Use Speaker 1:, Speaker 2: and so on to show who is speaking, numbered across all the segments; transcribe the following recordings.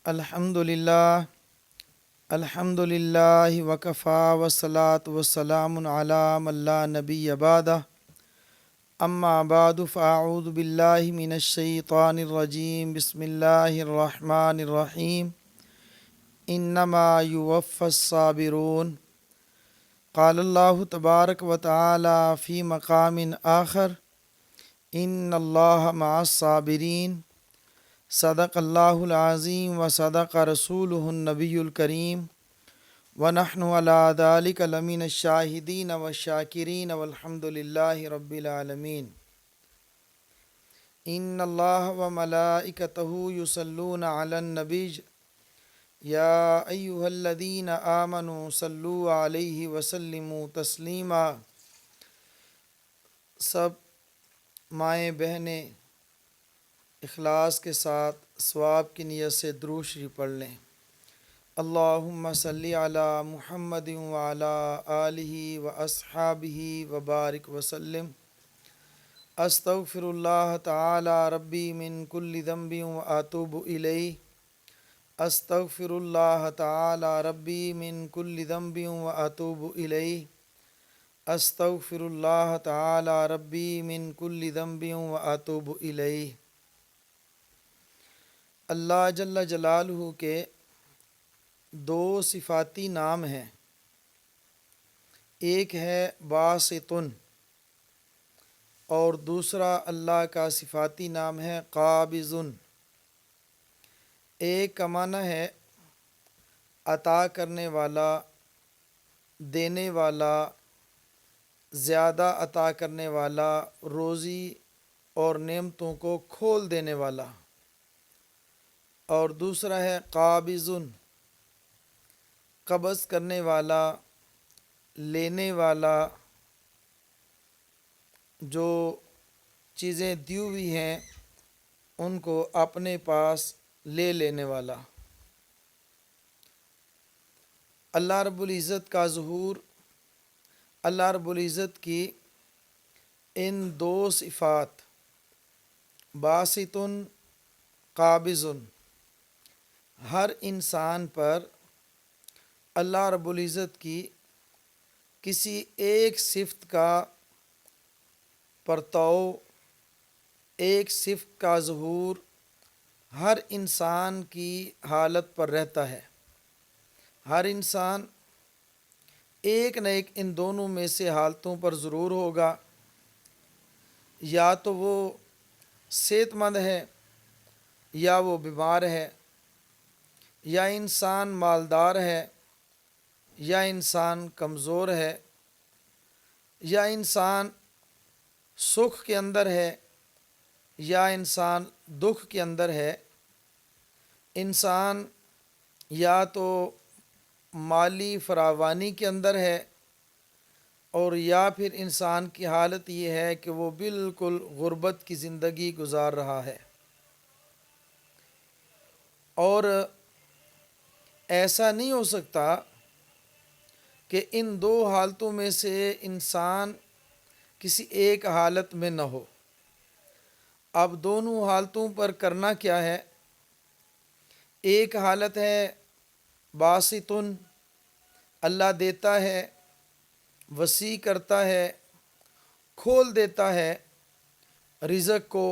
Speaker 1: الحمد للہ وکفا والصلاة والسلام علی من لا نبی بعدہ اما بعد فاعوذ باللہ من الشیطان الرجیم بسم اللہ الرحمن الرحیم انما یوفی الصابرون قال اللہ تبارک و تعالی فی مقام آخر ان اللہ مع الصابرین صدق اللہ العظیم و صدق رسولہ النبی الکریم ونحن علی ذلک لمن الشاہدین والشاکرین والحمد للہ رب العالمین ان اللہ وملائکتہ یصلون علی النبی یا ایہا الذین آمنوا صلوا علیہ وسلموا تسلیما۔ سب مائیں بہنیں اخلاص کے ساتھ ثواب کی نیت سے درود شریف پڑھ لیں۔ اللہم صلی علی محمد وعلی آلہ واصحابہ وبارک وسلم۔ استغفر اللہ تعالی ربی من کل ذنب واتوب الیہ۔ استغفر اللہ تعالی ربی من کل ذنب واتوب الیہ۔ استغفر اللہ تعالی ربی من کل ذنب واتوب الیہ۔ اللہ جل جلالہ کے دو صفاتی نام ہیں، ایک ہے باسطن اور دوسرا اللہ کا صفاتی نام ہے قابضن۔ ایک کا معنی ہے عطا کرنے والا، دینے والا، زیادہ عطا کرنے والا، روزی اور نعمتوں کو کھول دینے والا، اور دوسرا ہے قابضن، قبض کرنے والا، لینے والا، جو چیزیں دی ہوئی ہیں ان کو اپنے پاس لے لینے والا۔ اللہ رب العزت کا ظہور، اللہ رب العزت کی ان دو صفات باسطن قابضن ہر انسان پر اللہ رب العزت کی کسی ایک صفت کا پرتاؤ، ایک صفت کا ظہور ہر انسان کی حالت پر رہتا ہے۔ ہر انسان ایک نہ ایک ان دونوں میں سے حالتوں پر ضرور ہوگا، یا تو وہ صحت مند ہے یا وہ بیمار ہے، یا انسان مالدار ہے یا انسان کمزور ہے، یا انسان سکھ کے اندر ہے یا انسان دکھ کے اندر ہے۔ انسان یا تو مالی فراوانی کے اندر ہے، اور یا پھر انسان کی حالت یہ ہے کہ وہ بالکل غربت کی زندگی گزار رہا ہے۔ اور ایسا نہیں ہو سکتا کہ ان دو حالتوں میں سے انسان کسی ایک حالت میں نہ ہو۔ اب دونوں حالتوں پر کرنا کیا ہے؟ ایک حالت ہے باسطن، اللہ دیتا ہے، وسیع کرتا ہے، کھول دیتا ہے رزق کو،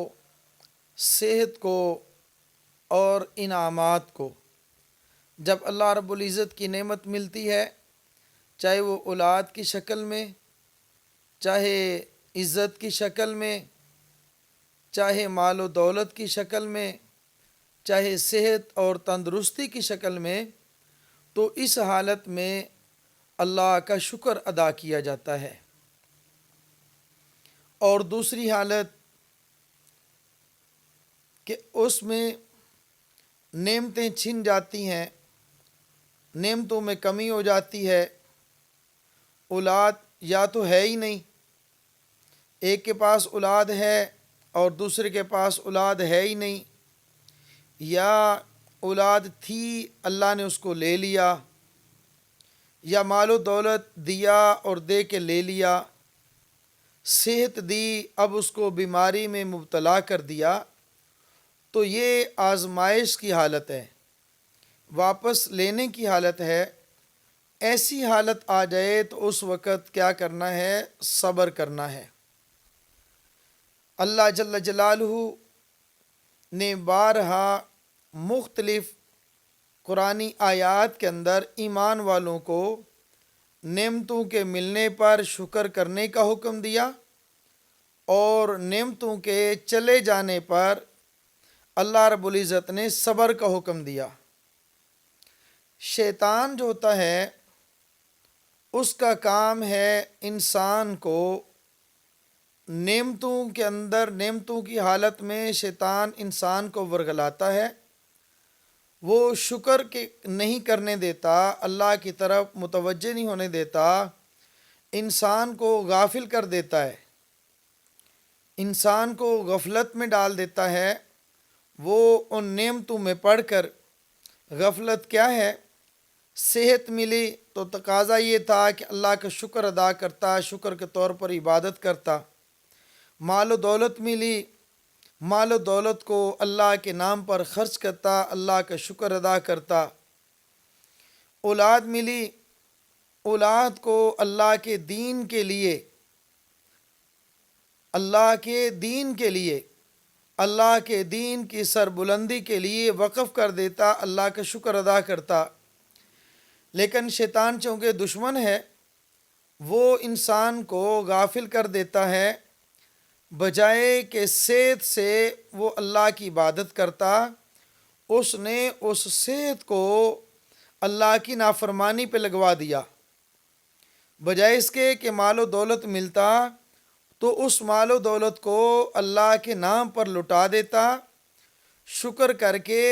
Speaker 1: صحت کو اور انعامات کو۔ جب اللہ رب العزت کی نعمت ملتی ہے، چاہے وہ اولاد کی شکل میں، چاہے عزت کی شکل میں، چاہے مال و دولت کی شکل میں، چاہے صحت اور تندرستی کی شکل میں، تو اس حالت میں اللہ کا شکر ادا کیا جاتا ہے۔ اور دوسری حالت کہ اس میں نعمتیں چھن جاتی ہیں، نعمتوں میں کمی ہو جاتی ہے، اولاد یا تو ہے ہی نہیں، ایک کے پاس اولاد ہے اور دوسرے کے پاس اولاد ہے ہی نہیں، یا اولاد تھی اللہ نے اس کو لے لیا، یا مال و دولت دیا اور دے کے لے لیا، صحت دی اب اس کو بیماری میں مبتلا کر دیا، تو یہ آزمائش کی حالت ہے۔ واپس لینے کی حالت ہے، ایسی حالت آ جائے تو اس وقت کیا کرنا ہے؟ صبر کرنا ہے۔ اللہ جل جلالہ نے بارہا مختلف قرآنی آیات کے اندر ایمان والوں کو نعمتوں کے ملنے پر شکر کرنے کا حکم دیا، اور نعمتوں کے چلے جانے پر اللہ رب العزت نے صبر کا حکم دیا۔ شیطان جو ہوتا ہے اس کا کام ہے انسان کو نعمتوں کے اندر، نعمتوں کی حالت میں شیطان انسان کو ورگلاتا ہے، وہ شکر کے نہیں کرنے دیتا، اللہ کی طرف متوجہ نہیں ہونے دیتا، انسان کو غافل کر دیتا ہے، انسان کو غفلت میں ڈال دیتا ہے۔ وہ ان نعمتوں میں پڑھ کر، غفلت کیا ہے؟ صحت ملی تو تقاضا یہ تھا کہ اللہ کا شکر ادا کرتا، شکر کے طور پر عبادت کرتا۔ مال و دولت ملی، مال و دولت کو اللہ کے نام پر خرچ کرتا، اللہ کا شکر ادا کرتا۔ اولاد ملی، اولاد کو اللہ کے دین کے لیے، اللہ کے دین کے لیے، اللہ کے دین کی سربلندی کے لیے وقف کر دیتا، اللہ کا شکر ادا کرتا۔ لیکن شیطان چونکہ دشمن ہے، وہ انسان کو غافل کر دیتا ہے، بجائے کہ صحت سے وہ اللہ کی عبادت کرتا، اس نے اس صحت کو اللہ کی نافرمانی پہ لگوا دیا۔ بجائے اس کے کہ مال و دولت ملتا تو اس مال و دولت کو اللہ کے نام پر لٹا دیتا، شکر کر کے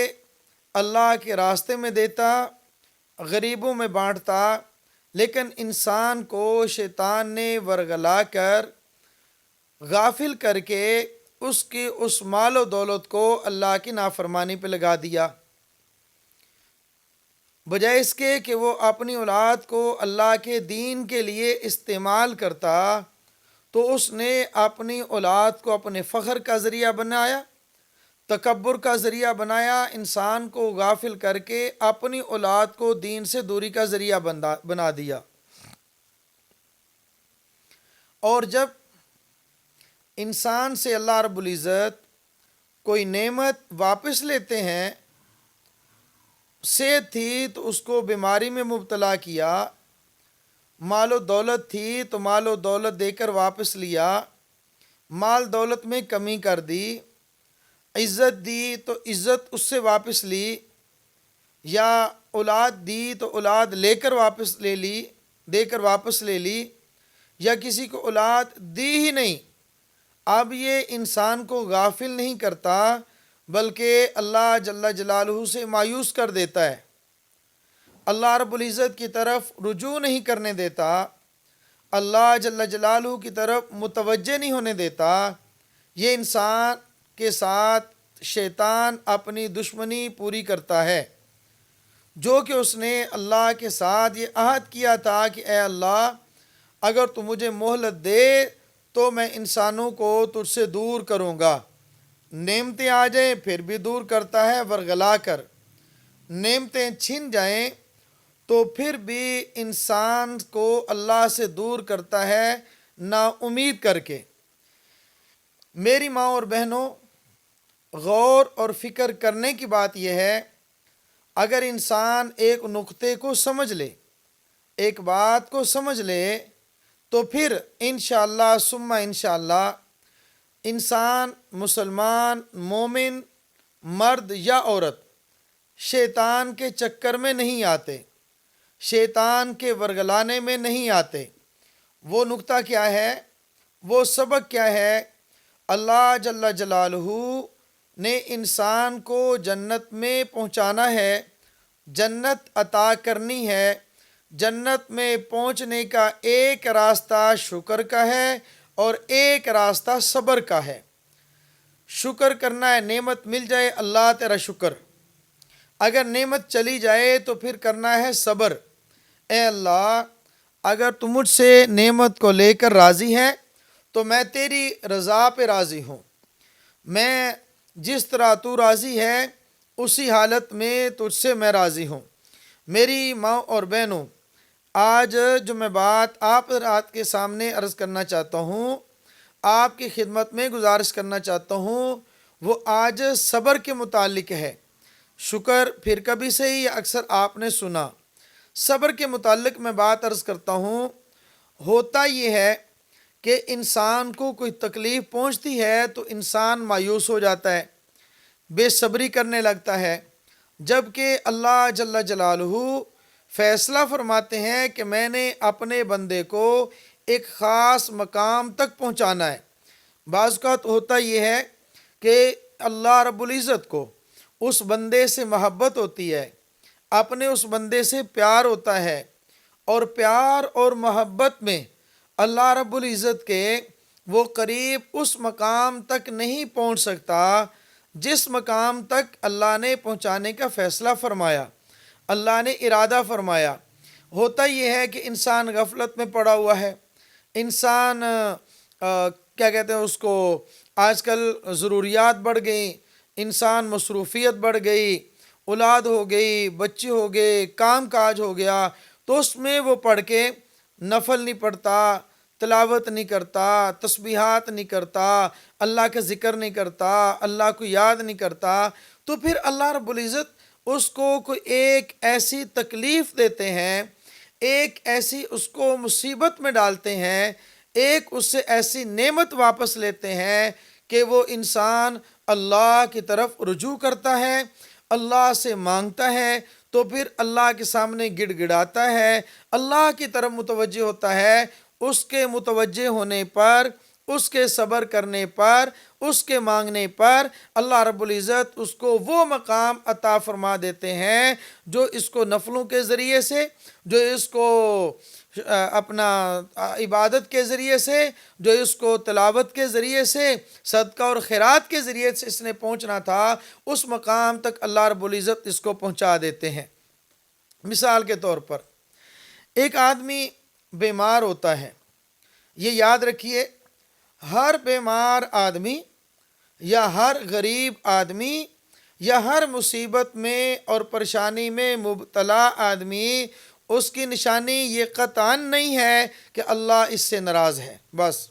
Speaker 1: اللہ کے راستے میں دیتا، غریبوں میں بانٹتا۔ لیکن انسان کو شیطان نے ورگلا کر، غافل کر کے اس کی اس مال و دولت کو اللہ کی نافرمانی پہ لگا دیا، بجائے اس کے کہ وہ اپنی اولاد کو اللہ کے دین کے لیے استعمال کرتا، تو اس نے اپنی اولاد کو اپنے فخر کا ذریعہ بنایا، تکبر کا ذریعہ بنایا، انسان کو غافل کر کے اپنی اولاد کو دین سے دوری کا ذریعہ بنا دیا۔ اور جب انسان سے اللہ رب العزت کوئی نعمت واپس لیتے ہیں، صحت تھی تو اس کو بیماری میں مبتلا کیا، مال و دولت تھی تو مال و دولت دے کر واپس لیا، مال دولت میں کمی کر دی، عزت دی تو عزت اس سے واپس لی، یا اولاد دی تو اولاد دے کر واپس لے لی، یا کسی کو اولاد دی ہی نہیں۔ اب یہ انسان کو غافل نہیں کرتا، بلکہ اللہ جل جلالہ سے مایوس کر دیتا ہے، اللہ رب العزت کی طرف رجوع نہیں کرنے دیتا، اللہ جل جلالہ کی طرف متوجہ نہیں ہونے دیتا۔ یہ انسان کے ساتھ شیطان اپنی دشمنی پوری کرتا ہے، جو کہ اس نے اللہ کے ساتھ یہ عہد کیا تھا کہ اے اللہ، اگر تو مجھے مہلت دے تو میں انسانوں کو تجھ سے دور کروں گا۔ نعمتیں آ جائیں پھر بھی دور کرتا ہے ورگلا کر، نعمتیں چھن جائیں تو پھر بھی انسان کو اللہ سے دور کرتا ہے نا امید کر کے۔ میری ماں اور بہنوں، غور اور فکر کرنے کی بات یہ ہے، اگر انسان ایک نقطے کو سمجھ لے، ایک بات کو سمجھ لے، تو پھر انشاءاللہ ثم انشاءاللہ انسان، مسلمان، مومن، مرد یا عورت، شیطان کے چکر میں نہیں آتے، شیطان کے ورگلانے میں نہیں آتے۔ وہ نقطہ کیا ہے؟ وہ سبق کیا ہے؟ اللہ جل جلالہ نے انسان کو جنت میں پہنچانا ہے، جنت عطا کرنی ہے۔ جنت میں پہنچنے کا ایک راستہ شکر کا ہے اور ایک راستہ صبر کا ہے۔ شکر کرنا ہے، نعمت مل جائے اللہ تیرا شکر، اگر نعمت چلی جائے تو پھر کرنا ہے صبر۔ اے اللہ، اگر تو مجھ سے نعمت کو لے کر راضی ہے تو میں تیری رضا پہ راضی ہوں، میں جس طرح تو راضی ہے اسی حالت میں تجھ سے میں راضی ہوں۔ میری ماں اور بہنوں، آج جو میں بات آپ رات کے سامنے عرض کرنا چاہتا ہوں، آپ کی خدمت میں گزارش کرنا چاہتا ہوں، وہ آج صبر کے متعلق ہے۔ شکر پھر کبھی سے ہی اکثر آپ نے سنا۔ صبر کے متعلق میں بات عرض کرتا ہوں۔ ہوتا یہ ہے کہ انسان کو کوئی تکلیف پہنچتی ہے تو انسان مایوس ہو جاتا ہے، بے صبری کرنے لگتا ہے، جبکہ اللہ جل جلالہ فیصلہ فرماتے ہیں کہ میں نے اپنے بندے کو ایک خاص مقام تک پہنچانا ہے۔ بعض اوقات ہوتا یہ ہے کہ اللہ رب العزت کو اس بندے سے محبت ہوتی ہے، اپنے اس بندے سے پیار ہوتا ہے، اور پیار اور محبت میں اللہ رب العزت کے وہ قریب اس مقام تک نہیں پہنچ سکتا جس مقام تک اللہ نے پہنچانے کا فیصلہ فرمایا، اللہ نے ارادہ فرمایا۔ ہوتا یہ ہے کہ انسان غفلت میں پڑا ہوا ہے، انسان کیا کہتے ہیں اس کو، آج کل ضروریات بڑھ گئیں، انسان مصروفیت بڑھ گئی، اولاد ہو گئی، بچے ہو گئے، کام کاج ہو گیا، تو اس میں وہ پڑھ کے نفل نہیں پڑھتا، تلاوت نہیں کرتا، تسبیحات نہیں کرتا، اللہ کا ذکر نہیں کرتا، اللہ کو یاد نہیں کرتا، تو پھر اللہ رب العزت اس کو کوئی ایک ایسی تکلیف دیتے ہیں، ایک ایسی اس کو مصیبت میں ڈالتے ہیں، ایک اس سے ایسی نعمت واپس لیتے ہیں کہ وہ انسان اللہ کی طرف رجوع کرتا ہے، اللہ سے مانگتا ہے، تو پھر اللہ کے سامنے گڑ گڑاتا ہے، اللہ کی طرف متوجہ ہوتا ہے۔ اس کے متوجہ ہونے پر، اس کے صبر کرنے پر، اس کے مانگنے پر اللہ رب العزت اس کو وہ مقام عطا فرما دیتے ہیں جو اس کو نفلوں کے ذریعے سے، جو اس کو اپنا عبادت کے ذریعے سے، جو اس کو تلاوت کے ذریعے سے، صدقہ اور خیرات کے ذریعے سے اس نے پہنچنا تھا، اس مقام تک اللہ رب العزت اس کو پہنچا دیتے ہیں۔ مثال کے طور پر ایک آدمی بیمار ہوتا ہے، یہ یاد رکھیے، ہر بیمار آدمی یا ہر غریب آدمی یا ہر مصیبت میں اور پریشانی میں مبتلا آدمی، اس کی نشانی یہ قطعاً نہیں ہے کہ اللہ اس سے ناراض ہے۔ بس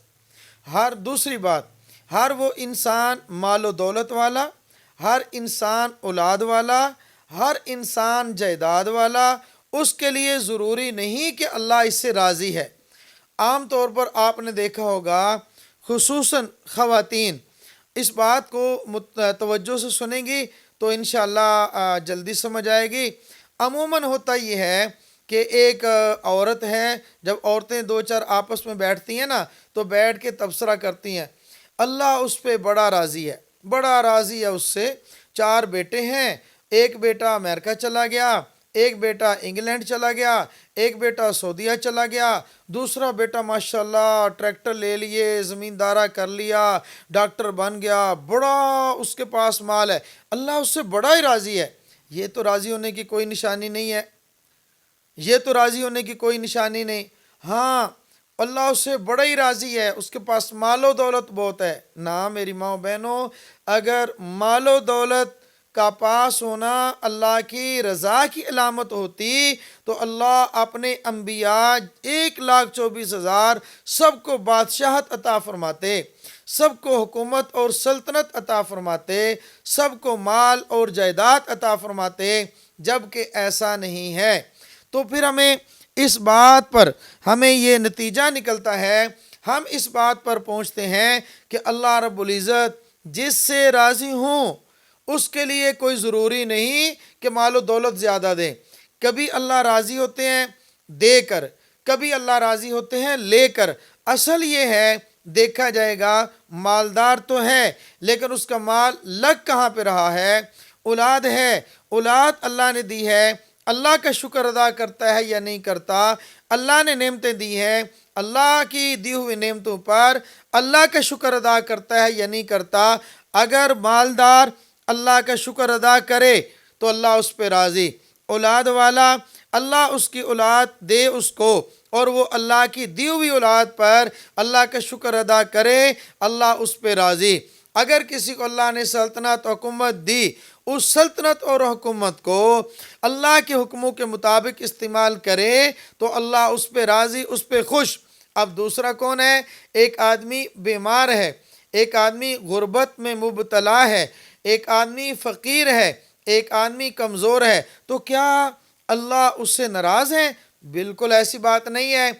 Speaker 1: دوسری بات، ہر وہ انسان مال و دولت والا، ہر انسان اولاد والا، ہر انسان جائیداد والا، اس کے لیے ضروری نہیں کہ اللہ اس سے راضی ہے۔ عام طور پر آپ نے دیکھا ہوگا، خصوصاً خواتین اس بات کو توجہ سے سنیں گی تو انشاءاللہ جلدی سمجھ آئے گی۔ عموماً ہوتا یہ ہے کہ ایک عورت ہے، جب عورتیں دو چار آپس میں بیٹھتی ہیں نا تو بیٹھ کے تبصرہ کرتی ہیں، اللہ اس پہ بڑا راضی ہے، بڑا راضی ہے اس سے۔ 4 بیٹے ہیں، ایک بیٹا امریکہ چلا گیا، ایک بیٹا انگلینڈ چلا گیا، ایک بیٹا سعودیہ چلا گیا، دوسرا بیٹا ماشاءاللہ ٹریکٹر لے لیے، زمیندارہ کر لیا، ڈاکٹر بن گیا، بڑا اس کے پاس مال ہے، اللہ اس سے بڑا ہی راضی ہے۔ یہ تو راضی ہونے کی کوئی نشانی نہیں ہے، یہ تو راضی ہونے کی کوئی نشانی نہیں۔ ہاں، اللہ اس سے بڑا ہی راضی ہے، اس کے پاس مال و دولت بہت ہے۔ نہ میری ماں بہنوں، اگر مال و دولت کا پاس ہونا اللہ کی رضا کی علامت ہوتی تو اللہ اپنے انبیاء 1,24,000 سب کو بادشاہت عطا فرماتے، سب کو حکومت اور سلطنت عطا فرماتے، سب کو مال اور جائیداد عطا فرماتے، جبکہ ایسا نہیں ہے۔ تو پھر ہمیں اس بات پر ہمیں یہ نتیجہ نکلتا ہے، ہم اس بات پر پہنچتے ہیں کہ اللہ رب العزت جس سے راضی ہوں اس کے لیے کوئی ضروری نہیں کہ مال و دولت زیادہ دیں۔ کبھی اللہ راضی ہوتے ہیں دے کر، کبھی اللہ راضی ہوتے ہیں لے کر۔ اصل یہ ہے، دیکھا جائے گا مالدار تو ہے لیکن اس کا مال لگ کہاں پہ رہا ہے؟ اولاد ہے، اولاد اللہ نے دی ہے، اللہ کا شکر ادا کرتا ہے یا نہیں کرتا؟ اللہ نے نعمتیں دی ہیں، اللہ کی دی ہوئی نعمتوں پر اللہ کا شکر ادا کرتا ہے یا نہیں کرتا؟ اگر مالدار اللہ کا شکر ادا کرے تو اللہ اس پہ راضی، اولاد والا اللہ اس کی اولاد دے اس کو اور وہ اللہ کی دی ہوئی اولاد پر اللہ کا شکر ادا کرے، اللہ اس پہ راضی۔ اگر کسی کو اللہ نے سلطنت حکومت دی، اس سلطنت اور حکومت کو اللہ کے حکموں کے مطابق استعمال کرے تو اللہ اس پہ راضی، اس پہ خوش۔ اب دوسرا کون ہے؟ ایک آدمی بیمار ہے، ایک آدمی غربت میں مبتلا ہے، ایک آدمی فقیر ہے، ایک آدمی کمزور ہے، تو کیا اللہ اس سے ناراض ہے؟ بالکل ایسی بات نہیں ہے۔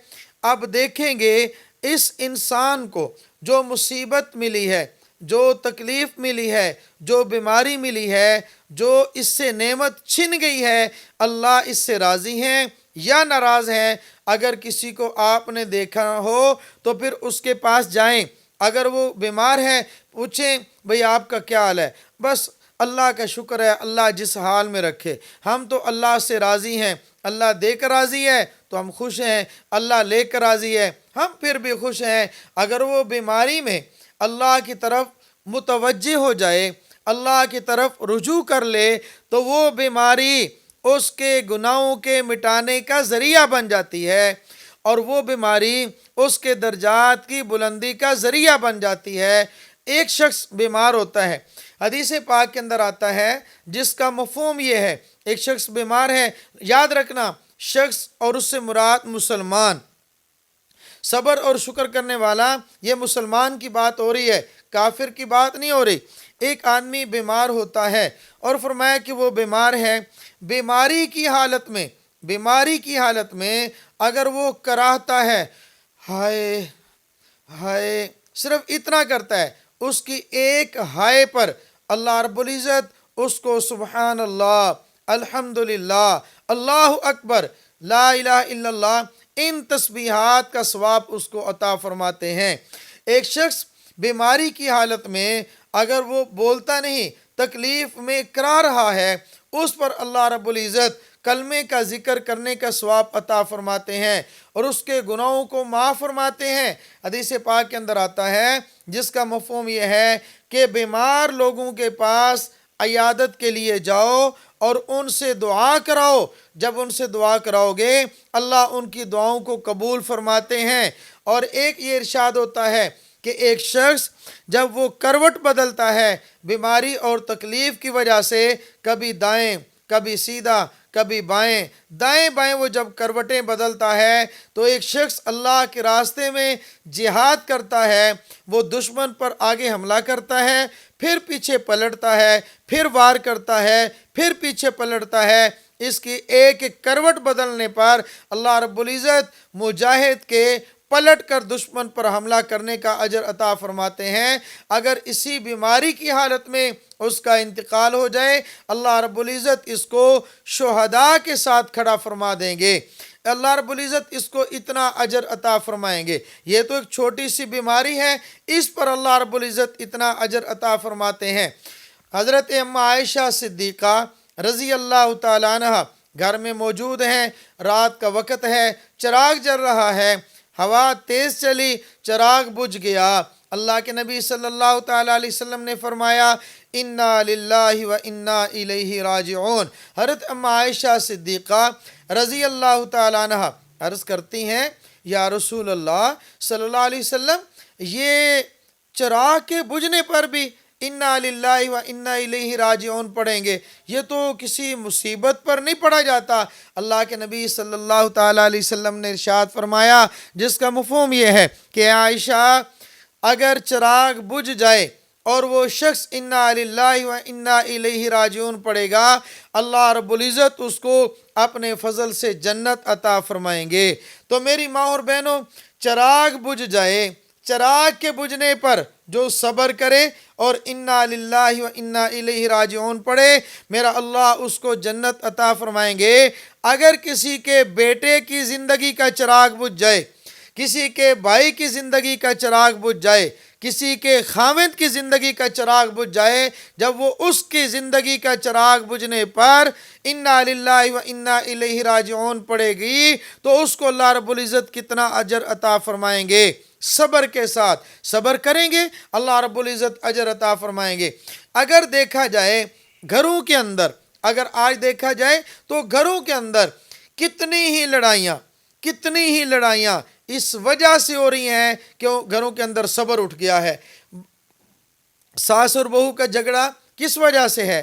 Speaker 1: اب دیکھیں گے اس انسان کو جو مصیبت ملی ہے، جو تکلیف ملی ہے، جو بیماری ملی ہے، جو اس سے نعمت چھن گئی ہے، اللہ اس سے راضی ہیں یا ناراض ہیں؟ اگر کسی کو آپ نے دیکھا ہو تو پھر اس کے پاس جائیں، اگر وہ بیمار ہے پوچھیں بھئی آپ کا کیا حال ہے؟ بس اللہ کا شکر ہے، اللہ جس حال میں رکھے، ہم تو اللہ سے راضی ہیں، اللہ دے کر راضی ہے تو ہم خوش ہیں، اللہ لے کر راضی ہے ہم پھر بھی خوش ہیں۔ اگر وہ بیماری میں اللہ کی طرف متوجہ ہو جائے، اللہ کی طرف رجوع کر لے، تو وہ بیماری اس کے گناہوں کے مٹانے کا ذریعہ بن جاتی ہے، اور وہ بیماری اس کے درجات کی بلندی کا ذریعہ بن جاتی ہے۔ ایک شخص بیمار ہوتا ہے، حدیث پاک کے اندر آتا ہے جس کا مفہوم یہ ہے، ایک شخص بیمار ہے، یاد رکھنا شخص اور اس سے مراد مسلمان، صبر اور شکر کرنے والا، یہ مسلمان کی بات ہو رہی ہے، کافر کی بات نہیں ہو رہی۔ ایک آدمی بیمار ہوتا ہے اور فرمایا کہ وہ بیمار ہے، بیماری کی حالت میں اگر وہ کراہتا ہے، ہائے ہائے، صرف اتنا کرتا ہے، اس کی ایک ہائے پر اللہ رب العزت اس کو سبحان اللہ، الحمدللہ، اللہ اکبر، لا الہ الا اللہ، ان تسبیحات کا ثواب اس کو عطا فرماتے ہیں۔ ایک شخص بیماری کی حالت میں اگر وہ بولتا نہیں، تکلیف میں کرا رہا ہے، اس پر اللہ رب العزت کلمے کا ذکر کرنے کا ثواب عطا فرماتے ہیں اور اس کے گناہوں کو معاف فرماتے ہیں۔ حدیث پاک کے اندر آتا ہے جس کا مفہوم یہ ہے کہ بیمار لوگوں کے پاس عیادت کے لیے جاؤ اور ان سے دعا کراؤ، جب ان سے دعا کراؤ گے اللہ ان کی دعاؤں کو قبول فرماتے ہیں۔ اور ایک یہ ارشاد ہوتا ہے کہ ایک شخص جب وہ کروٹ بدلتا ہے بیماری اور تکلیف کی وجہ سے، کبھی دائیں کبھی سیدھا کبھی بائیں، دائیں بائیں وہ جب کروٹیں بدلتا ہے تو ایک شخص اللہ کے راستے میں جہاد کرتا ہے، وہ دشمن پر آگے حملہ کرتا ہے، پھر پیچھے پلٹتا ہے، پھر وار کرتا ہے، پھر پیچھے پلٹتا ہے۔ اس کی ایک ایک کروٹ بدلنے پر اللہ رب العزت مجاہد کے پلٹ کر دشمن پر حملہ کرنے کا اجر عطا فرماتے ہیں۔ اگر اسی بیماری کی حالت میں اس کا انتقال ہو جائے، اللہ رب العزت اس کو شہداء کے ساتھ کھڑا فرما دیں گے، اللہ رب العزت اس کو اتنا اجر عطا فرمائیں گے۔ یہ تو ایک چھوٹی سی بیماری ہے، اس پر اللہ رب العزت اتنا اجر عطا فرماتے ہیں۔ حضرت اماں عائشہ صدیقہ رضی اللہ تعالیٰ عنہ گھر میں موجود ہیں، رات کا وقت ہے، چراغ جل رہا ہے، ہوا تیز چلی، چراغ بجھ گیا۔ اللہ کے نبی صلی اللہ تعالیٰ علیہ وسلم نے فرمایا انا للہ و انا الیہ راجعون۔ حضرت اماں عائشہ صدیقہ رضی اللہ تعالیٰ عنہ عرض کرتی ہیں یا رسول اللہ صلی اللہ علیہ وسلم، یہ چراغ کے بجھنے پر بھی انا للہ و انا الیہ راجعون پڑھیں گے، یہ تو کسی مصیبت پر نہیں پڑھا جاتا۔ اللہ کے نبی صلی اللہ تعالیٰ علیہ وسلم نے ارشاد فرمایا جس کا مفہوم یہ ہے کہ عائشہ اگر چراغ بجھ جائے اور وہ شخص انا للہ و انا الیہ راجعون پڑھے گا، اللہ رب العزت اس کو اپنے فضل سے جنت عطا فرمائیں گے۔ تو میری ماں اور بہنوں، چراغ بجھ جائے، چراغ کے بجھنے پر جو صبر کرے اور انا للہ و انا الیہ راجعون پڑھے، میرا اللہ اس کو جنت عطا فرمائیں گے۔ اگر کسی کے بیٹے کی زندگی کا چراغ بجھ جائے، کسی کے بھائی کی زندگی کا چراغ بجھ جائے، کسی کے خاوند کی زندگی کا چراغ بجھ جائے، جب وہ اس کی زندگی کا چراغ بجھنے پر انا للہ و انا الیہ راجعون پڑے گی تو اس کو اللہ رب العزت کتنا اجر عطا فرمائیں گے۔ صبر کے ساتھ صبر کریں گے، اللہ رب العزت اجر عطا فرمائیں گے۔ اگر دیکھا جائے گھروں کے اندر، اگر آج دیکھا جائے تو گھروں کے اندر کتنی ہی لڑائیاں اس وجہ سے ہو رہی ہیں کہ گھروں کے اندر صبر اٹھ گیا ہے۔ ساس اور بہو کا جھگڑا کس وجہ سے ہے؟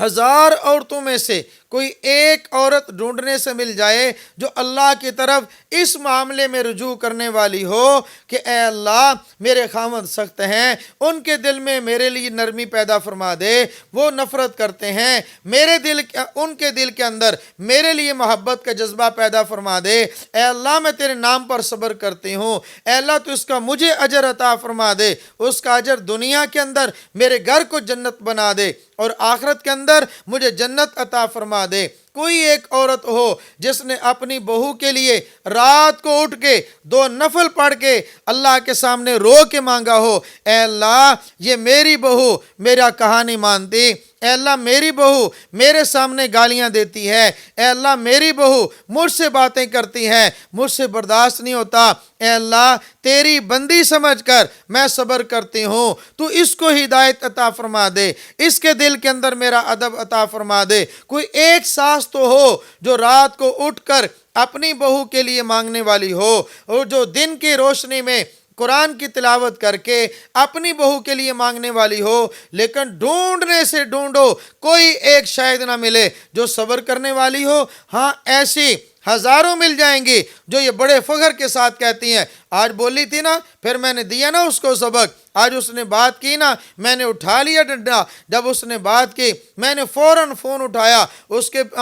Speaker 1: ہزار عورتوں میں سے کوئی ایک عورت ڈھونڈنے سے مل جائے جو اللہ کی طرف اس معاملے میں رجوع کرنے والی ہو کہ اے اللہ میرے خاوند سخت ہیں، ان کے دل میں میرے لیے نرمی پیدا فرما دے، وہ نفرت کرتے ہیں، ان کے دل کے اندر میرے لیے محبت کا جذبہ پیدا فرما دے، اے اللہ میں تیرے نام پر صبر کرتی ہوں، اے اللہ تو اس کا مجھے اجر عطا فرما دے، اس کا اجر دنیا کے اندر میرے گھر کو جنت بنا دے اور آخرت کے اندر مجھے جنت عطا فرما دے۔ کوئی ایک عورت ہو جس نے اپنی بہو کے لیے رات کو اٹھ کے 2 نفل پڑھ کے اللہ کے سامنے رو کے مانگا ہو، اے اللہ یہ میری بہو میرا کہا نہیں مانتی، اے اللہ میری بہو میرے سامنے گالیاں دیتی ہے، اے اللہ میری بہو مجھ سے باتیں کرتی ہے، مجھ سے برداشت نہیں ہوتا، اے اللہ تیری بندی سمجھ کر میں صبر کرتی ہوں، تو اس کو ہدایت عطا فرما دے، اس کے دل کے اندر میرا ادب عطا فرما دے۔ کوئی ایک ساس تو ہو جو رات کو اٹھ کر اپنی بہو کے لیے مانگنے والی ہو، اور جو دن کی روشنی میں قرآن کی تلاوت کر کے اپنی بہو کے لیے مانگنے والی ہو، لیکن ڈھونڈنے سے ڈھونڈو کوئی ایک شاید نہ ملے جو صبر کرنے والی ہو۔ ہاں ایسی ہزاروں مل جائیں گی جو یہ بڑے فخر کے ساتھ کہتی ہیں آج بولی تھی نا، پھر میں نے دیا نا اس کو سبق، آج اس نے بات کی نا میں نے اٹھا لیا ڈنڈا، جب اس نے بات کی میں نے فوراً فون اٹھایا،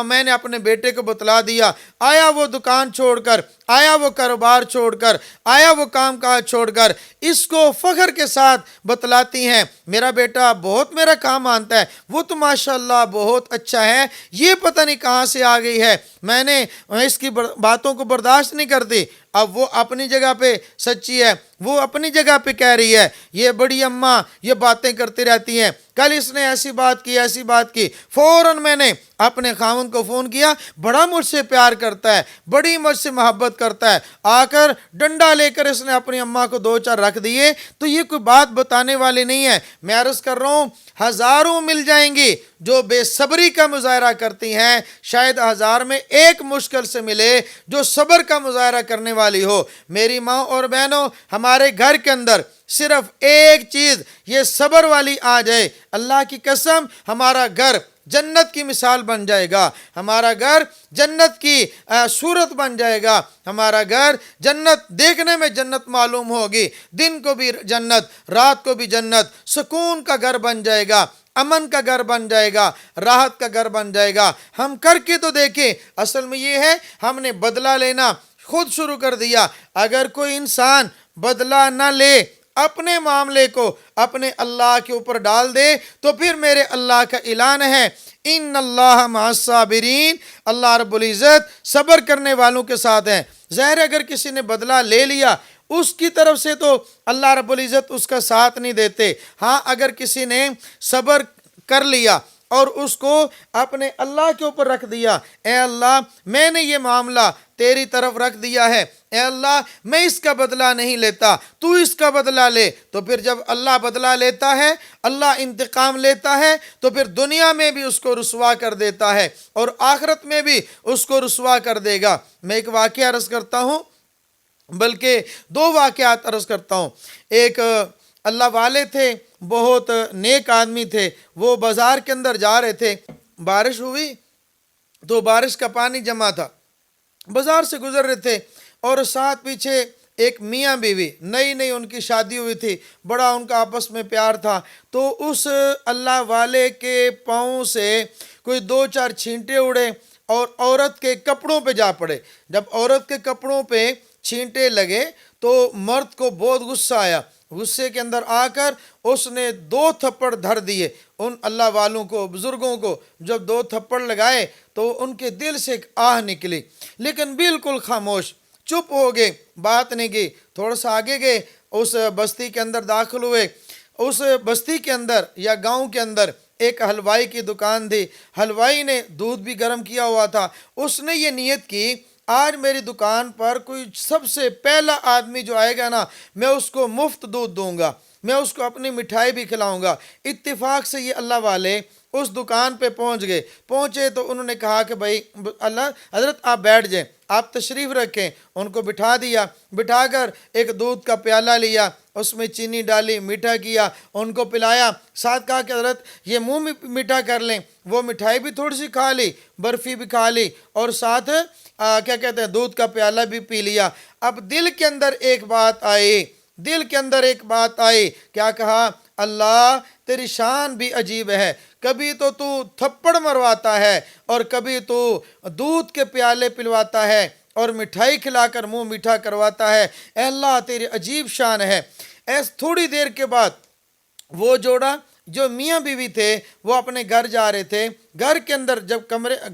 Speaker 1: میں نے اپنے بیٹے کو بتلا دیا، آیا وہ دکان چھوڑ کر، آیا وہ کاروبار چھوڑ کر، آیا وہ کام کاج چھوڑ کر، اس کو فخر کے ساتھ بتلاتی ہیں میرا بیٹا بہت میرا کام مانتا ہے، وہ تو ماشاءاللہ بہت اچھا ہے، یہ پتہ نہیں کہاں سے آ گئی ہے، میں نے اس کی باتوں کو برداشت نہیں کرتی۔ اب وہ اپنی جگہ پہ سچی ہے، وہ اپنی جگہ پہ کہہ رہی ہے یہ بڑی اماں یہ باتیں کرتی رہتی ہیں، کل اس نے ایسی بات کی، فوراً میں نے اپنے خاوند کو فون کیا، بڑا مجھ سے پیار کرتا ہے، بڑی مجھ سے محبت کرتا ہے، آ کر ڈنڈا لے کر اس نے اپنی اماں کو 2-4 رکھ دیے، تو یہ کوئی بات بتانے والی نہیں ہے۔ میں عرض کر رہا ہوں ہزاروں مل جائیں گی جو بے صبری کا مظاہرہ کرتی ہیں، شاید 1000 میں ایک مشکل سے ملے جو صبر کا مظاہرہ کرنے والی ہو۔ میری ماں اور بہنوں ہمارے گھر کے اندر صرف ایک چیز یہ صبر والی آ جائے، اللہ کی قسم ہمارا گھر جنت کی مثال بن جائے گا، ہمارا گھر جنت کی صورت بن جائے گا، ہمارا گھر جنت دیکھنے میں جنت معلوم ہوگی، دن کو بھی جنت رات کو بھی جنت، سکون کا گھر بن جائے گا، امن کا گھر بن جائے گا، راحت کا گھر بن جائے گا۔ ہم کر کے تو دیکھیں، اصل میں یہ ہے ہم نے بدلہ لینا خود شروع کر دیا۔ اگر کوئی انسان بدلہ نہ لے، اپنے معاملے کو اپنے اللہ کے اوپر ڈال دے، تو پھر میرے اللہ کا اعلان ہے ان اللہ مع الصابرین، اللہ رب العزت صبر کرنے والوں کے ساتھ ہیں۔ ظاہر اگر کسی نے بدلہ لے لیا اس کی طرف سے تو اللہ رب العزت اس کا ساتھ نہیں دیتے، ہاں اگر کسی نے صبر کر لیا اور اس کو اپنے اللہ کے اوپر رکھ دیا، اے اللہ میں نے یہ معاملہ تیری طرف رکھ دیا ہے، اے اللہ میں اس کا بدلہ نہیں لیتا، تو اس کا بدلہ لے، تو پھر جب اللہ بدلہ لیتا ہے، اللہ انتقام لیتا ہے، تو پھر دنیا میں بھی اس کو رسوا کر دیتا ہے اور آخرت میں بھی اس کو رسوا کر دے گا۔ میں ایک واقعہ عرض کرتا ہوں، بلکہ 2 واقعات عرض کرتا ہوں۔ ایک اللہ والے تھے، بہت نیک آدمی تھے، وہ بازار کے اندر جا رہے تھے، بارش ہوئی تو بارش کا پانی جمع تھا، بازار سے گزر رہے تھے اور ساتھ پیچھے ایک میاں بیوی، نئی ان کی شادی ہوئی تھی، بڑا ان کا آپس میں پیار تھا، تو اس اللہ والے کے پاؤں سے کوئی 2-4 چھینٹے اڑے اور عورت کے کپڑوں پہ جا پڑے۔ جب عورت کے کپڑوں پہ چھینٹے لگے تو مرد کو بہت غصہ آیا، غصے کے اندر آ کر اس نے 2 تھپڑ دھر دیے ان اللہ والوں کو، بزرگوں کو۔ جب 2 تھپڑ لگائے تو ان کے دل سے ایک آہ نکلی، لیکن بالکل خاموش، چپ ہو گئے، بات نہیں کی۔ تھوڑا سا آگے گئے، اس بستی کے اندر داخل ہوئے، اس بستی کے اندر یا گاؤں کے اندر ایک حلوائی کی دکان تھی، حلوائی نے دودھ بھی گرم کیا ہوا تھا، اس نے یہ نیت کی آج میری دکان پر کوئی سب سے پہلا آدمی جو آئے گا نا، میں اس کو مفت دودھ دوں گا، میں اس کو اپنی مٹھائی بھی کھلاؤں گا۔ اتفاق سے یہ اللہ والے اس دکان پہ پہنچے تو انہوں نے کہا کہ بھائی اللہ حضرت آپ بیٹھ جائیں، آپ تشریف رکھیں۔ ان کو بٹھا دیا، بٹھا کر ایک دودھ کا پیالہ لیا، اس میں چینی ڈالی، میٹھا کیا، ان کو پلایا، ساتھ کہا کہ حضرت یہ منہ میں میٹھا کر لیں، وہ مٹھائی بھی تھوڑی سی کھا لی، برفی بھی کھا لی، اور ساتھ کیا کہتے ہیں دودھ کا پیالہ بھی پی لیا۔ اب دل کے اندر ایک بات آئی، دل کے اندر ایک بات آئی، کیا کہا؟ اللہ تیری شان بھی عجیب ہے، کبھی تو تھپڑ مرواتا ہے اور کبھی تو دودھ کے پیالے پلواتا ہے اور مٹھائی کھلا کر منہ میٹھا کرواتا ہے، اے اللہ تیری عجیب شان ہے۔ ایس تھوڑی دیر کے بعد وہ جوڑا جو میاں بیوی تھے وہ اپنے گھر جا رہے تھے، گھر کے اندر جب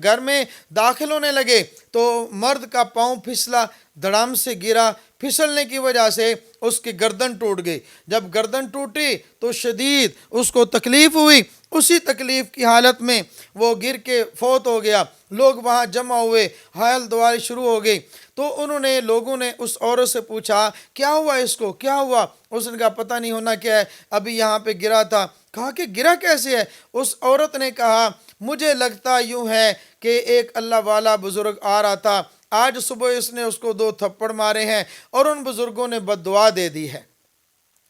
Speaker 1: گھر میں داخل ہونے لگے تو مرد کا پاؤں پھسلا، دھڑام سے گرا، پھسلنے کی وجہ سے اس کی گردن ٹوٹ گئی۔ جب گردن ٹوٹی تو شدید اس کو تکلیف ہوئی، اسی تکلیف کی حالت میں وہ گر کے فوت ہو گیا۔ لوگ وہاں جمع ہوئے، حال دواری شروع ہو گئی، تو لوگوں نے اس عورت سے پوچھا کیا ہوا اس کو، کیا ہوا؟ اس نے کہا پتہ نہیں ہونا کیا ہے، ابھی یہاں پہ گرا تھا۔ کہا کہ گرا کیسے ہے؟ اس عورت نے کہا مجھے لگتا یوں ہے کہ ایک اللہ والا بزرگ آ رہا تھا، آج صبح اس نے اس کو 2 تھپڑ مارے ہیں اور ان بزرگوں نے بد دعا دے دی ہے،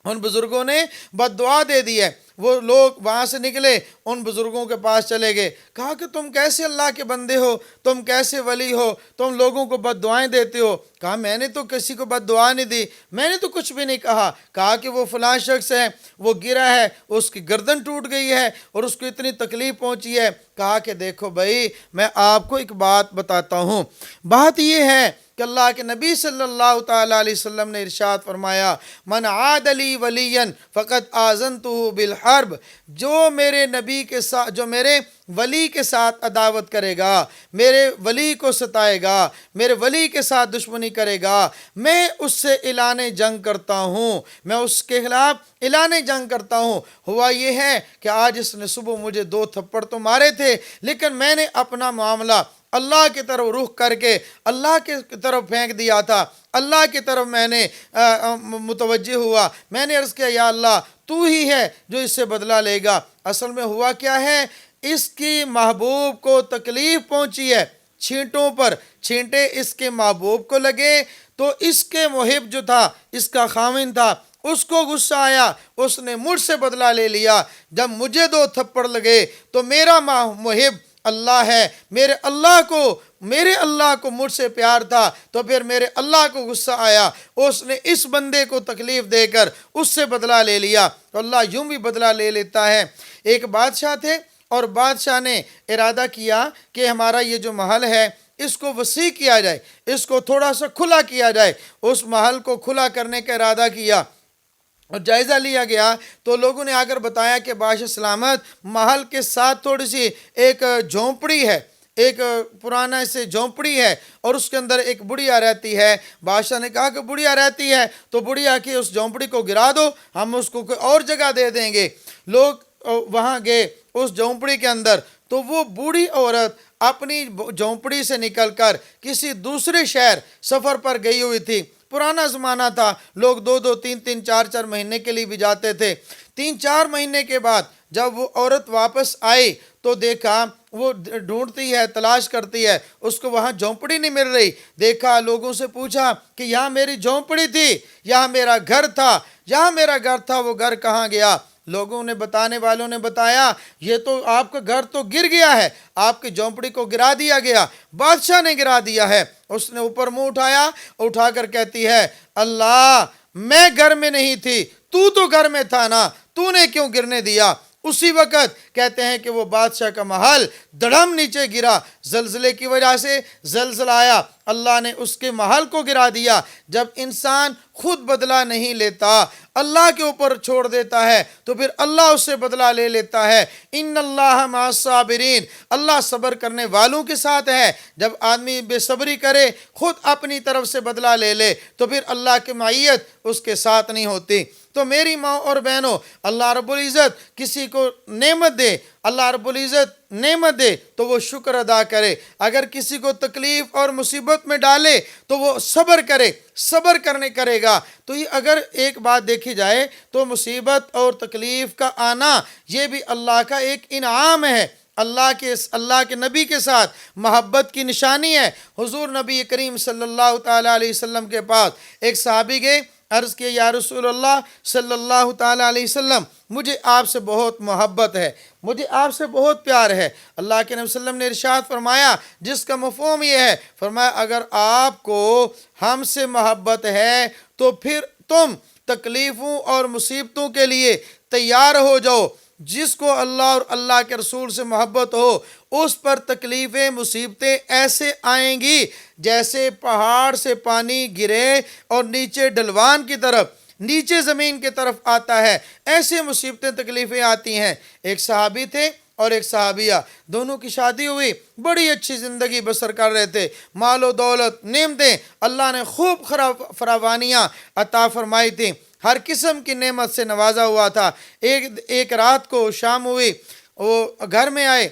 Speaker 1: ان بزرگوں نے بد دعا دے دی ہے۔ وہ لوگ وہاں سے نکلے، ان بزرگوں کے پاس چلے گئے، کہا کہ تم کیسے اللہ کے بندے ہو، تم کیسے ولی ہو، تم لوگوں کو بد دعائیں دیتے ہو؟ کہا میں نے تو کسی کو بد دعا نہیں دی، میں نے تو کچھ بھی نہیں کہا۔ کہا کہ وہ فلاں شخص ہے، وہ گرا ہے، اس کی گردن ٹوٹ گئی ہے اور اس کو اتنی تکلیف پہنچی ہے۔ کہا کہ دیکھو بھائی میں آپ کو ایک بات بتاتا ہوں، بات یہ ہے کہ اللہ کے نبی صلی اللہ تعالیٰ علیہ وسلم نے ارشاد فرمایا من عاد لی ولیا فقد آذنتہ بالحرب، جو میرے نبی کے ساتھ، جو میرے ولی کے ساتھ عداوت کرے گا، میرے ولی کو ستائے گا، میرے ولی کے ساتھ دشمنی کرے گا، میں اس سے اعلان جنگ کرتا ہوں، میں اس کے خلاف اعلان جنگ کرتا ہوں۔ ہوا یہ ہے کہ آج اس نے صبح مجھے 2 تھپڑ تو مارے تھے، لیکن میں نے اپنا معاملہ اللہ کی طرف رخ کر کے اللہ کی طرف پھینک دیا تھا، اللہ کی طرف میں نے متوجہ ہوا، میں نے عرض کیا یا اللہ تو ہی ہے جو اس سے بدلہ لے گا۔ اصل میں ہوا کیا ہے، اس کی محبوب کو تکلیف پہنچی ہے، چھینٹوں پر چھینٹے اس کے محبوب کو لگے، تو اس کے محب جو تھا، اس کا خاوند تھا، اس کو غصہ آیا، اس نے مجھ سے بدلہ لے لیا۔ جب مجھے 2 تھپڑ لگے تو میرا محب اللہ ہے، میرے اللہ کو مجھ سے پیار تھا، تو پھر میرے اللہ کو غصہ آیا، اس نے اس بندے کو تکلیف دے کر اس سے بدلہ لے لیا۔ تو اللہ یوں بھی بدلہ لے لیتا ہے۔ ایک بادشاہ تھے اور بادشاہ نے ارادہ کیا کہ ہمارا یہ جو محل ہے اس کو وسیع کیا جائے، اس کو تھوڑا سا کھلا کیا جائے۔ اس محل کو کھلا کرنے کا ارادہ کیا اور جائزہ لیا گیا، تو لوگوں نے آ کر بتایا کہ بادشاہ سلامت محل کے ساتھ تھوڑی سی ایک جھونپڑی ہے، ایک پرانا سے جھونپڑی ہے اور اس کے اندر ایک بڑھیا رہتی ہے۔ بادشاہ نے کہا کہ بڑھیا رہتی ہے تو بڑھیا کی اس جھونپڑی کو گرا دو، ہم اس کو کوئی اور جگہ دے دیں گے۔ لوگ وہاں گئے اس جھونپڑی کے اندر، تو وہ بوڑھی عورت اپنی جھونپڑی سے نکل کر کسی دوسرے شہر سفر پر گئی ہوئی تھی۔ پرانا زمانہ تھا، لوگ 2 3 4 مہینے کے لیے بھی جاتے تھے۔ 3 4 مہینے کے بعد جب وہ عورت واپس آئی تو دیکھا وہ ڈھونڈتی ہے، تلاش کرتی ہے، اس کو وہاں جھونپڑی نہیں مل رہی۔ دیکھا، لوگوں سے پوچھا کہ یہاں میری جھونپڑی تھی، یہاں میرا گھر تھا، یہاں میرا گھر تھا، وہ گھر کہاں گیا؟ لوگوں نے بتانے والوں نے بتایا یہ تو آپ کا گھر تو گر گیا ہے، آپ کی جھونپڑی کو گرا دیا گیا، بادشاہ نے گرا دیا ہے۔ اس نے اوپر منہ اٹھایا، اٹھا کر کہتی ہے اللہ میں گھر میں نہیں تھی، تو گھر میں تھا نا، تو نے کیوں گرنے دیا؟ اسی وقت کہتے ہیں کہ وہ بادشاہ کا محل دڑم نیچے گرا، زلزلے کی وجہ سے زلزلہ آیا، اللہ نے اس کے محل کو گرا دیا۔ جب انسان خود بدلہ نہیں لیتا، اللہ کے اوپر چھوڑ دیتا ہے، تو پھر اللہ اس سے بدلہ لے لیتا ہے۔ ان اللہ مع الصابرین، اللہ صبر کرنے والوں کے ساتھ ہے۔ جب آدمی بے صبری کرے، خود اپنی طرف سے بدلہ لے لے، تو پھر اللہ کی معیت اس کے ساتھ نہیں ہوتی۔ تو میری ماں اور بہنوں، اللہ رب العزت کسی کو نعمت دے، اللہ رب العزت نعمت دے تو وہ شکر ادا کرے، اگر کسی کو تکلیف اور مصیبت میں ڈالے تو وہ صبر کرے، صبر کرے گا۔ تو یہ اگر ایک بات دیکھی جائے تو مصیبت اور تکلیف کا آنا یہ بھی اللہ کا ایک انعام ہے، اللہ کے نبی کے ساتھ محبت کی نشانی ہے۔ حضور نبی کریم صلی اللہ تعالیٰ علیہ وسلم کے پاس ایک صحابی گئے، عرض کیا یا رسول اللہ صلی اللہ تعالیٰ علیہ وسلم، مجھے آپ سے بہت محبت ہے، مجھے آپ سے بہت پیار ہے۔ اللہ کے نبی صلی اللہ علیہ وسلم نے ارشاد فرمایا، جس کا مفہوم یہ ہے، فرمایا اگر آپ کو ہم سے محبت ہے تو پھر تم تکلیفوں اور مصیبتوں کے لیے تیار ہو جاؤ۔ جس کو اللہ اور اللہ کے رسول سے محبت ہو اس پر تکلیفیں مصیبتیں ایسے آئیں گی جیسے پہاڑ سے پانی گرے اور نیچے ڈھلوان کی طرف، نیچے زمین کی طرف آتا ہے، ایسے مصیبتیں تکلیفیں آتی ہیں۔ ایک صحابی تھے اور ایک صحابیہ، دونوں کی شادی ہوئی، بڑی اچھی زندگی بسر کر رہے تھے، مال و دولت، نعمتیں، اللہ نے خوب فراوانیاں عطا فرمائی تھیں، ہر قسم کی نعمت سے نوازا ہوا تھا۔ ایک رات کو شام ہوئی، وہ گھر میں آئے،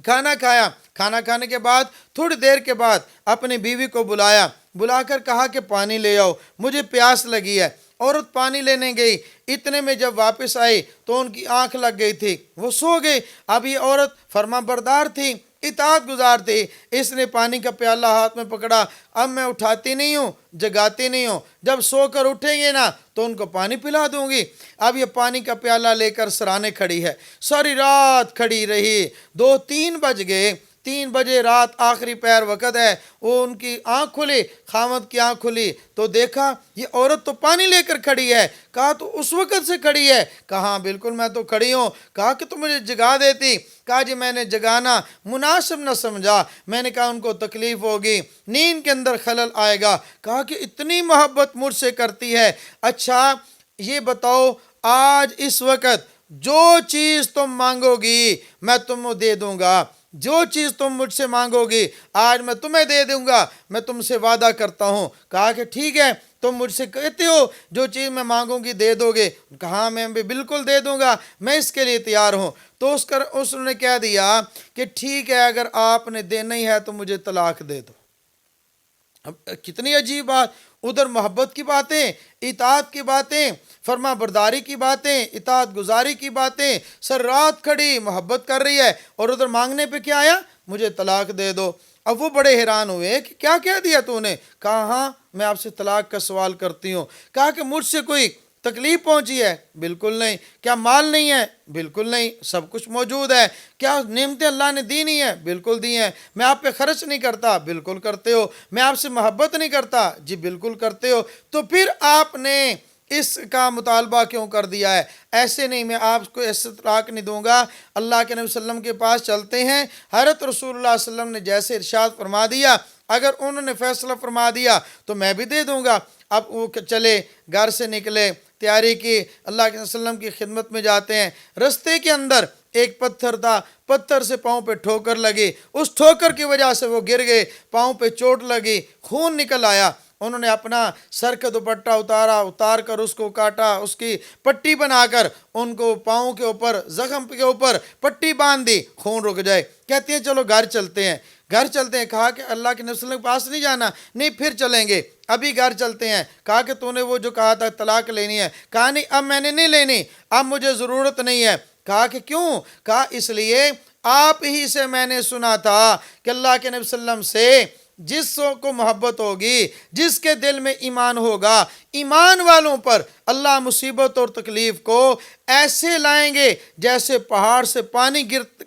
Speaker 1: کھانا کھایا، کھانا کھانے کے بعد تھوڑی دیر کے بعد اپنی بیوی کو بلا کر کہا کہ پانی لے آؤ، مجھے پیاس لگی ہے۔ عورت پانی لینے گئی، اتنے میں جب واپس آئی تو ان کی آنکھ لگ گئی تھی، وہ سو گئی۔ اب یہ عورت فرما بردار تھی، اطاعت گزار تھی، اس نے پانی کا پیالہ ہاتھ میں پکڑا، اب میں اٹھاتی نہیں ہوں، جگاتی نہیں ہوں، جب سو کر اٹھیں گے نا تو ان کو پانی پلا دوں گی۔ اب یہ پانی کا پیالہ لے کر سرانے کھڑی ہے، ساری رات کھڑی رہی، 2-3 بج گئے، 3 بجے رات آخری پہر وقت ہے، وہ ان کی آنکھ کھلی، خامد کی آنکھ کھلی تو دیکھا یہ عورت تو پانی لے کر کھڑی ہے۔ کہا تو اس وقت سے کھڑی ہے؟ کہا بالکل میں تو کھڑی ہوں۔ کہا کہ تو مجھے جگا دیتی۔ کہا جی میں نے جگانا مناسب نہ سمجھا، میں نے کہا ان کو تکلیف ہوگی، نیند کے اندر خلل آئے گا۔ کہا کہ اتنی محبت مجھ سے کرتی ہے، اچھا یہ بتاؤ آج اس وقت جو چیز تم مانگو گی میں تمہیں دے دوں گا، جو چیز تم مجھ سے مانگو گی آج میں تمہیں دے دوں گا، میں تم سے وعدہ کرتا ہوں۔ کہا کہ ٹھیک ہے، تم مجھ سے کہتے ہو جو چیز میں مانگوں گی دے دو گے؟ کہا میں بھی بالکل دے دوں گا، میں اس کے لیے تیار ہوں۔ تو اس نے کہہ دیا کہ ٹھیک ہے اگر آپ نے دینا ہی ہے تو مجھے طلاق دے دو۔ اب کتنی عجیب بات، ادھر محبت کی باتیں، اطاعت کی باتیں، فرما برداری کی باتیں، اطاعت گزاری کی باتیں، سر رات کھڑی محبت کر رہی ہے، اور ادھر مانگنے پہ کیا آیا؟ مجھے طلاق دے دو۔ اب وہ بڑے حیران ہوئے کہ کیا کہہ دیا تو نے؟ کہا ہاں میں آپ سے طلاق کا سوال کرتی ہوں۔ کہا کہ مجھ سے کوئی تکلیف پہنچی ہے؟ بالکل نہیں۔ کیا مال نہیں ہے؟ بالکل نہیں، سب کچھ موجود ہے۔ کیا نعمتیں اللہ نے دی نہیں ہے؟ بالکل دی ہیں۔ میں آپ پہ خرچ نہیں کرتا؟ بالکل کرتے ہو۔ میں آپ سے محبت نہیں کرتا؟ جی بالکل کرتے ہو۔ تو پھر آپ نے اس کا مطالبہ کیوں کر دیا ہے؟ ایسے نہیں، میں آپ کو ایسے طلاق نہیں دوں گا۔ اللہ کے نبی صلی اللہ علیہ وسلم کے پاس چلتے ہیں، حضرت رسول اللہ صلی اللہ علیہ وسلم نے جیسے ارشاد فرما دیا، اگر انہوں نے فیصلہ فرما دیا تو میں بھی دے دوں گا۔ اب وہ چلے، گھر سے نکلے، تیاری کی، اللہ کے وسلم کی خدمت میں جاتے ہیں۔ رستے کے اندر ایک پتھر تھا، پتھر سے پاؤں پہ ٹھوکر لگی، اس ٹھوکر کی وجہ سے وہ گر گئے، پاؤں پہ چوٹ لگی، خون نکل آیا۔ انہوں نے اپنا سر کا دوپٹہ اتار کر اس کو کاٹا، اس کی پٹی بنا کر ان کو پاؤں کے اوپر، زخم کے اوپر پٹی باندھ دی، خون رک جائے۔ کہتے ہیں چلو گھر چلتے ہیں، گھر چلتے ہیں۔ کہا کہ اللہ کے نبی صلی اللہ علیہ وسلم کے پاس نہیں جانا؟ نہیں پھر چلیں گے، ابھی گھر چلتے ہیں۔ کہا کہ تو نے وہ جو کہا تھا طلاق لینی ہے؟ کہا نہیں اب میں نے نہیں لینی، اب مجھے ضرورت نہیں ہے۔ کہا کہ کیوں؟ کہا اس لیے آپ ہی سے میں نے سنا تھا کہ اللہ کے نبی صلی اللہ علیہ وسلم سے جس کو محبت ہوگی، جس کے دل میں ایمان ہوگا، ایمان والوں پر اللہ مصیبت اور تکلیف کو ایسے لائیں گے جیسے پہاڑ سے پانی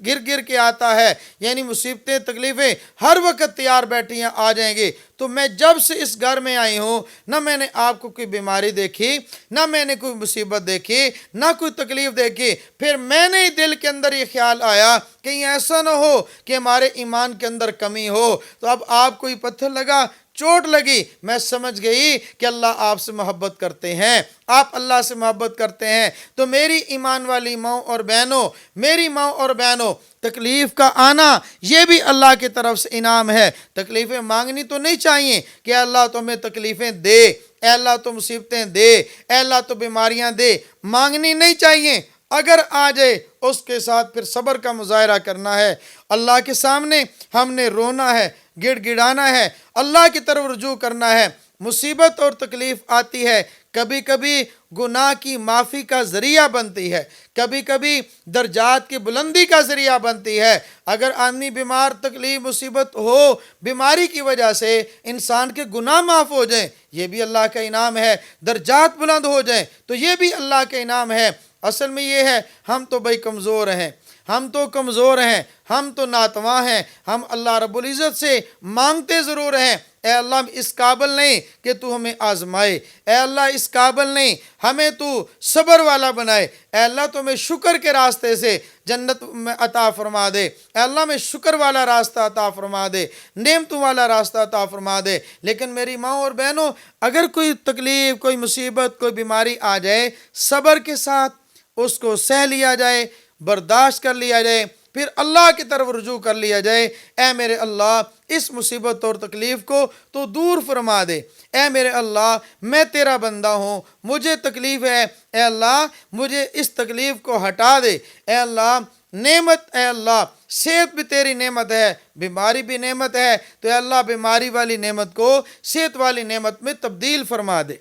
Speaker 1: گر کے آتا ہے، یعنی مصیبتیں تکلیفیں ہر وقت تیار بیٹھیاں آ جائیں گی۔ تو میں جب سے اس گھر میں آئی ہوں، نہ میں نے آپ کو کوئی بیماری دیکھی، نہ میں نے کوئی مصیبت دیکھی، نہ کوئی تکلیف دیکھی۔ پھر میں نے دل کے اندر یہ خیال آیا کہیں ایسا نہ ہو کہ ہمارے ایمان کے اندر کمی ہو۔ تو اب آپ کوئی پتھر لگا، چوٹ لگی، میں سمجھ گئی کہ اللہ آپ سے محبت کرتے ہیں، آپ اللہ سے محبت کرتے ہیں۔ تو میری ایمان والی ماں اور بہنوں، میری ماں اور بہنوں، تکلیف کا آنا یہ بھی اللہ کی طرف سے انعام ہے۔ تکلیفیں مانگنی تو نہیں چاہیے کہ اللہ تو ہمیں تکلیفیں دے، اے اللہ تو مصیبتیں دے، اے اللہ تو بیماریاں دے، مانگنی نہیں چاہیے۔ اگر آ جائے اس کے ساتھ پھر صبر کا مظاہرہ کرنا ہے۔ اللہ کے سامنے ہم نے رونا ہے، گڑ گڑانا ہے، اللہ کی طرف رجوع کرنا ہے۔ مصیبت اور تکلیف آتی ہے کبھی کبھی گناہ کی معافی کا ذریعہ بنتی ہے، کبھی کبھی درجات کی بلندی کا ذریعہ بنتی ہے۔ اگر آدمی بیمار، تکلیف مصیبت ہو، بیماری کی وجہ سے انسان کے گناہ معاف ہو جائیں، یہ بھی اللہ کا انعام ہے۔ درجات بلند ہو جائیں تو یہ بھی اللہ کا انعام ہے۔ اصل میں یہ ہے، ہم تو بھائی کمزور ہیں، ہم تو کمزور ہیں، ہم تو ناتواں ہیں، ہم اللہ رب العزت سے مانگتے ضرور ہیں، اے اللہ ہم اس قابل نہیں کہ تو ہمیں آزمائے، اے اللہ اس قابل نہیں ہمیں تو صبر والا بنائے، اے اللہ تو ہمیں شکر کے راستے سے جنت میں عطا فرما دے، اے اللہ ہمیں شکر والا راستہ عطا فرما دے، نعمتوں والا راستہ عطا فرما دے۔ لیکن میری ماں اور بہنوں، اگر کوئی تکلیف، کوئی مصیبت، کوئی بیماری آ جائے، صبر کے ساتھ اس کو سہ لیا جائے، برداشت کر لیا جائے، پھر اللہ کی طرف رجوع کر لیا جائے، اے میرے اللہ اس مصیبت اور تکلیف کو تو دور فرما دے، اے میرے اللہ میں تیرا بندہ ہوں، مجھے تکلیف ہے، اے اللہ مجھے اس تکلیف کو ہٹا دے، اے اللہ نعمت، اے اللہ صحت بھی تیری نعمت ہے، بیماری بھی نعمت ہے، تو اے اللہ بیماری والی نعمت کو صحت والی نعمت میں تبدیل فرما دے۔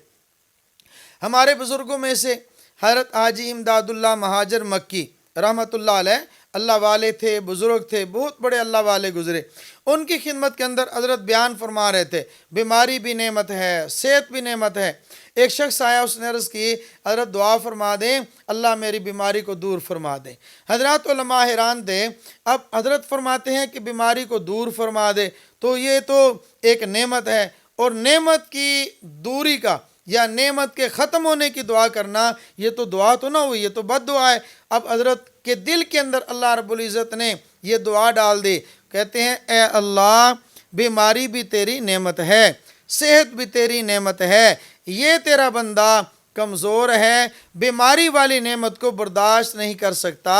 Speaker 1: ہمارے بزرگوں میں سے حضرت حاجی امداد اللہ مہاجر مکی رحمۃ اللہ علیہ، اللہ والے تھے، بزرگ تھے، بہت بڑے اللہ والے گزرے۔ ان کی خدمت کے اندر حضرت بیان فرما رہے تھے، بیماری بھی نعمت ہے، صحت بھی نعمت ہے۔ ایک شخص آیا، اس نے عرض کی حضرت دعا فرما دیں، اللہ میری بیماری کو دور فرما دیں۔ حضرات علماء حیران تھے، اب حضرت فرماتے ہیں کہ بیماری کو دور فرما دے، تو یہ تو ایک نعمت ہے، اور نعمت کی دوری کا یا نعمت کے ختم ہونے کی دعا کرنا، یہ تو دعا تو نہ ہوئی، یہ تو بد دعا ہے۔ اب حضرت کے دل کے اندر اللہ رب العزت نے یہ دعا ڈال دی، کہتے ہیں اے اللہ بیماری بھی تیری نعمت ہے، صحت بھی تیری نعمت ہے، یہ تیرا بندہ کمزور ہے، بیماری والی نعمت کو برداشت نہیں کر سکتا،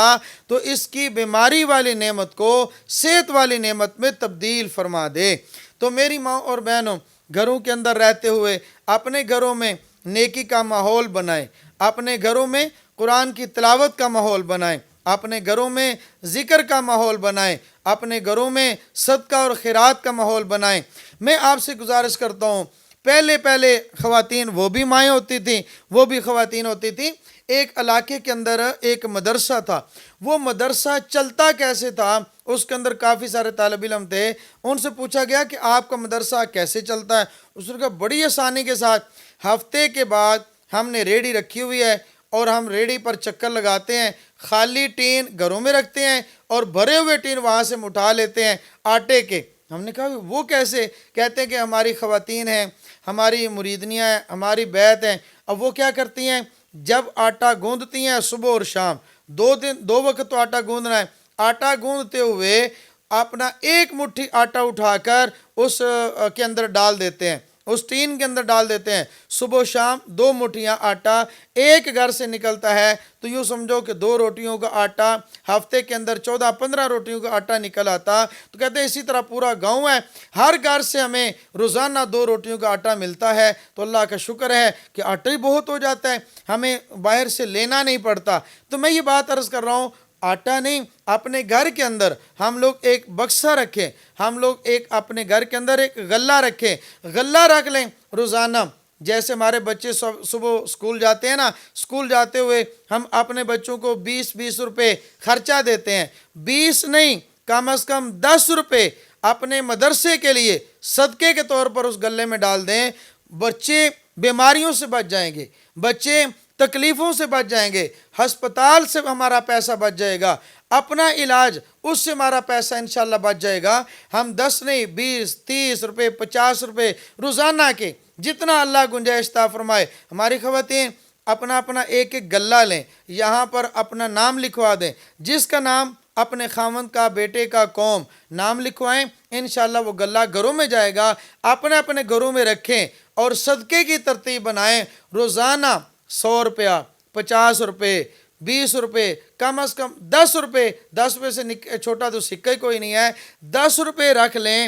Speaker 1: تو اس کی بیماری والی نعمت کو صحت والی نعمت میں تبدیل فرما دے۔ تو میری ماں اور بہنوں، گھروں کے اندر رہتے ہوئے اپنے گھروں میں نیکی کا ماحول بنائیں، اپنے گھروں میں قرآن کی تلاوت کا ماحول بنائیں، اپنے گھروں میں ذکر کا ماحول بنائیں، اپنے گھروں میں صدقہ اور خیرات کا ماحول بنائیں۔ میں آپ سے گزارش کرتا ہوں، پہلے خواتین وہ بھی مائیں ہوتی تھیں، وہ بھی خواتین ہوتی تھیں۔ ایک علاقے کے اندر ایک مدرسہ تھا، وہ مدرسہ چلتا کیسے تھا، اس کے اندر کافی سارے طالب علم تھے، ان سے پوچھا گیا کہ آپ کا مدرسہ کیسے چلتا ہے؟ اس نے کہا بڑی آسانی کے ساتھ، ہفتے کے بعد ہم نے ریڑھی رکھی ہوئی ہے اور ہم ریڑھی پر چکر لگاتے ہیں، خالی ٹین گھروں میں رکھتے ہیں اور بھرے ہوئے ٹین وہاں سے اٹھا لیتے ہیں آٹے کے۔ ہم نے کہا وہ کیسے؟ کہتے ہیں کہ ہماری خواتین ہیں، ہماری مریدنیاں ہیں، ہماری بیت ہیں، اب وہ کیا کرتی ہیں، جب آٹا گوندتی ہیں صبح اور شام، دو وقت تو آٹا گوندنا ہے، آٹا گوندتے ہوئے اپنا ایک مٹھی آٹا اٹھا کر اس کے اندر ڈال دیتے ہیں، اس ٹین کے اندر ڈال دیتے ہیں، صبح و شام 2 مٹھیاں آٹا ایک گھر سے نکلتا ہے، تو یوں سمجھو کہ 2 روٹیوں کا آٹا ہفتے کے اندر 14-15 روٹیوں کا آٹا نکل آتا۔ تو کہتے ہیں اسی طرح پورا گاؤں ہے، ہر گھر سے ہمیں روزانہ 2 روٹیوں کا آٹا ملتا ہے، تو اللہ کا شکر ہے کہ آٹا ہی بہت ہو جاتا ہے، ہمیں باہر سے لینا نہیں پڑتا۔ تو میں یہ بات عرض کر رہا ہوں، آٹا نہیں، اپنے گھر کے اندر ہم لوگ ایک بکسہ رکھیں، ہم لوگ ایک اپنے گھر کے اندر ایک غلہ رکھیں، غلہ رکھ لیں روزانہ۔ جیسے ہمارے بچے صبح اسکول جاتے ہیں نا، اسکول جاتے ہوئے ہم اپنے بچوں کو 20 روپے خرچہ دیتے ہیں، 20 نہیں کم از کم 10 روپے اپنے مدرسے کے لیے صدقے کے طور پر اس غلے میں ڈال دیں، بچے بیماریوں سے بچ جائیں گے، بچے تکلیفوں سے بچ جائیں گے، ہسپتال سے ہمارا پیسہ بچ جائے گا، اپنا علاج اس سے ہمارا پیسہ انشاءاللہ بچ جائے گا۔ ہم 10 نہیں 20-30 روپے 50 روپے روزانہ کے جتنا اللہ گنجائش عطا فرمائے، ہماری خواتین اپنا ایک غلہ لیں، یہاں پر اپنا نام لکھوا دیں، جس کا نام اپنے خاوند کا، بیٹے کا، قوم نام لکھوائیں، انشاءاللہ وہ غلہ گھروں میں جائے گا، اپنے گھروں میں رکھیں اور صدقے کی ترتیب بنائیں، روزانہ 100 روپیہ 50 روپے 20 روپے کم از کم 10 روپے، 10 روپے سے چھوٹا تو سکہ ہی کوئی نہیں ہے، 10 روپے رکھ لیں،